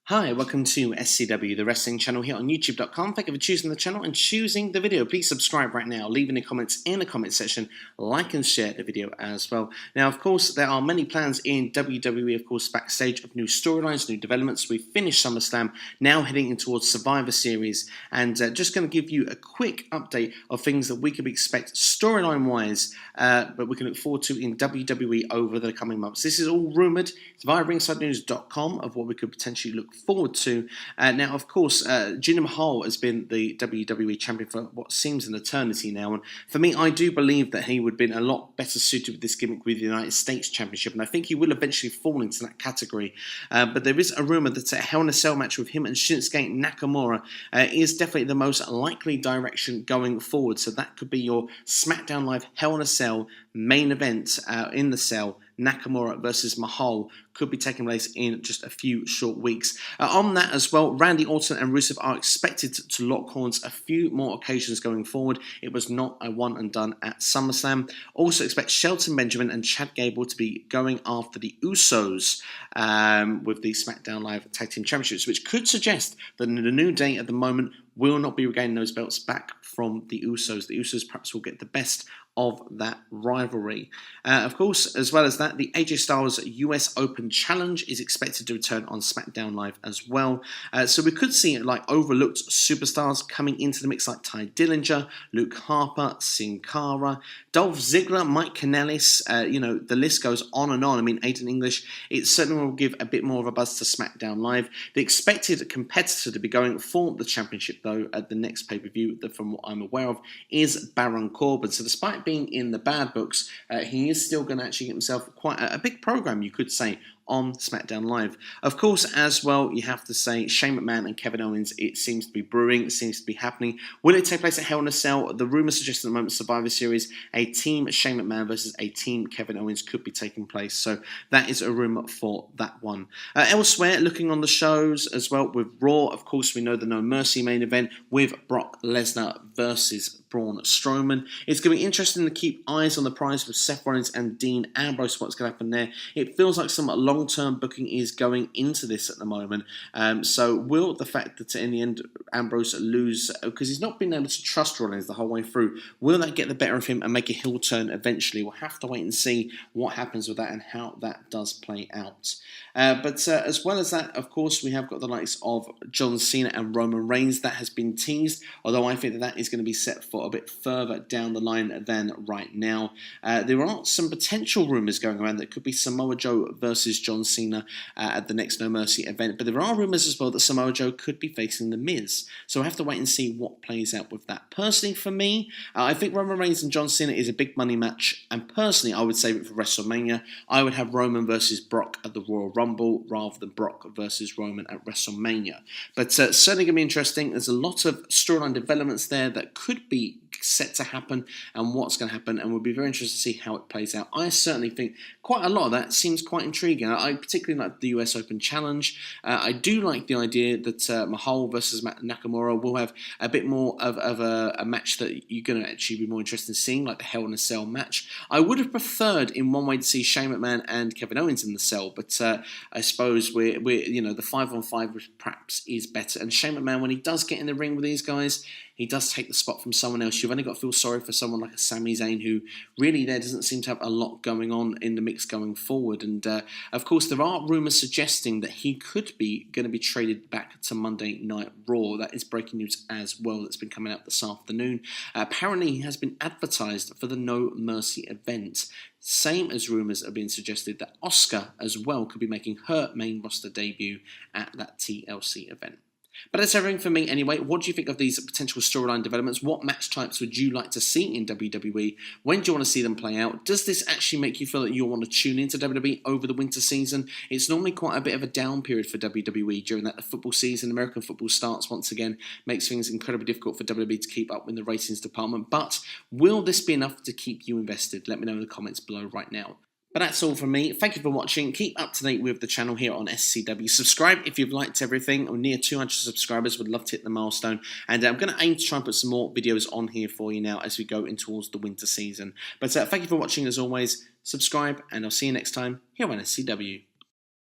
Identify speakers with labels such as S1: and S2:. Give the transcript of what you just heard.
S1: Hi, welcome to SCW, the wrestling channel here on YouTube.com. Thank you for choosing the channel and choosing the video. Please subscribe right now, leave any comments in the comment section, like and share the video as well. Now, of course, there are many plans in WWE, of course, backstage of new storylines, new developments. We've finished SummerSlam, now heading in towards Survivor Series, and just going to give you a quick update of things that we can expect storyline-wise, but we can look forward to in WWE over the coming months. This is all rumoured. It's via ringsidenews.com of what we could potentially look forward to. Now, of course, Jinder Mahal has been the WWE champion for what seems an eternity now, and for me, I do believe that he would have been a lot better suited with this gimmick with the United States Championship, and I think he will eventually fall into that category. But there is a rumour that a Hell in a Cell match with him and Shinsuke Nakamura is definitely the most likely direction going forward, so that could be your SmackDown Live Hell in a Cell main event in the cell. Nakamura versus Mahal could be taking place in just a few short weeks. On that as well, Randy Orton and Rusev are expected to lock horns a few more occasions going forward. It was not a one and done at SummerSlam. Also expect Shelton Benjamin and Chad Gable to be going after the Usos with the SmackDown Live Tag Team Championships, which could suggest that the New Day at the moment will not be regaining those belts back from the Usos. The Usos perhaps will get the best of that rivalry. Of course, as well as that, the AJ Styles US Open Challenge is expected to return on SmackDown Live as well. So we could see like overlooked superstars coming into the mix like Ty Dillinger, Luke Harper, Sin Cara, Dolph Ziggler, Mike Kanellis. The list goes on and on. I mean, Aiden English, it certainly will give a bit more of a buzz to SmackDown Live. The expected competitor to be going for the championship, though, at the next pay-per-view, from what I'm aware of, is Baron Corbin. So despite being in the bad books, he is still going to actually get himself quite a big program, you could say, on SmackDown Live. Of course, as well, you have to say Shane McMahon and Kevin Owens, it seems to be brewing, it seems to be happening. Will it take place at Hell in a Cell? The rumour suggests at the moment Survivor Series, a team Shane McMahon versus a team Kevin Owens could be taking place. So that is a rumour for that one. Elsewhere, looking on the shows as well, with Raw, of course, we know the No Mercy main event with Brock Lesnar versus Braun Strowman. It's going to be interesting to keep eyes on the prize with Seth Rollins and Dean Ambrose, what's going to happen there. It feels like some long-term booking is going into this at the moment. So will the fact that in the end Ambrose lose, because he's not been able to trust Rollins the whole way through, will that get the better of him and make a heel turn eventually? We'll have to wait and see what happens with that and how that does play out. But as well as that, of course, we have got the likes of John Cena and Roman Reigns. That has been teased, although I think that is going to be set for a bit further down the line than right now. There are some potential rumours going around that could be Samoa Joe versus John Cena at the next No Mercy event, but there are rumours as well that Samoa Joe could be facing The Miz. So I have to wait and see what plays out with that. Personally, for me, I think Roman Reigns and John Cena is a big money match, and personally, I would save it for WrestleMania. I would have Roman versus Brock at the Royal Rumble rather than Brock versus Roman at WrestleMania. But certainly going to be interesting. There's a lot of storyline developments there that could be set to happen and what's going to happen, and we'll be very interested to see how it plays out. I certainly think quite a lot of that seems quite intriguing. I particularly like the US Open Challenge. I do like the idea that Mahal versus Nakamura will have a bit more of a match that you're going to actually be more interested in seeing, like the Hell in a Cell match. I would have preferred in one way to see Shane McMahon and Kevin Owens in the cell, but I suppose we're the 5-on-5 perhaps is better. And Shane McMahon, when he does get in the ring with these guys, he does take the spot from someone else. You've only got to feel sorry for someone like a Sami Zayn, who really there doesn't seem to have a lot going on in the mix going forward. And of course, there are rumours suggesting that he could be going to be traded back to Monday Night Raw. That is breaking news as well that's been coming out this afternoon. Apparently, he has been advertised for the No Mercy event. Same as rumours are being suggested that Asuka as well could be making her main roster debut at that TLC event. But that's everything for me anyway. What do you think of these potential storyline developments? What match types would you like to see in WWE? When do you want to see them play out? Does this actually make you feel that you'll want to tune into WWE over the winter season? It's normally quite a bit of a down period for WWE during that the football season. American football starts once again, makes things incredibly difficult for WWE to keep up in the ratings department. But will this be enough to keep you invested? Let me know in the comments below right now. But that's all from me. Thank you for watching. Keep up to date with the channel here on SCW. Subscribe if you've liked everything. We're near 200 subscribers. Would love to hit the milestone. And I'm going to aim to try and put some more videos on here for you now as we go in towards the winter season. But thank you for watching as always. Subscribe and I'll see you next time here on SCW.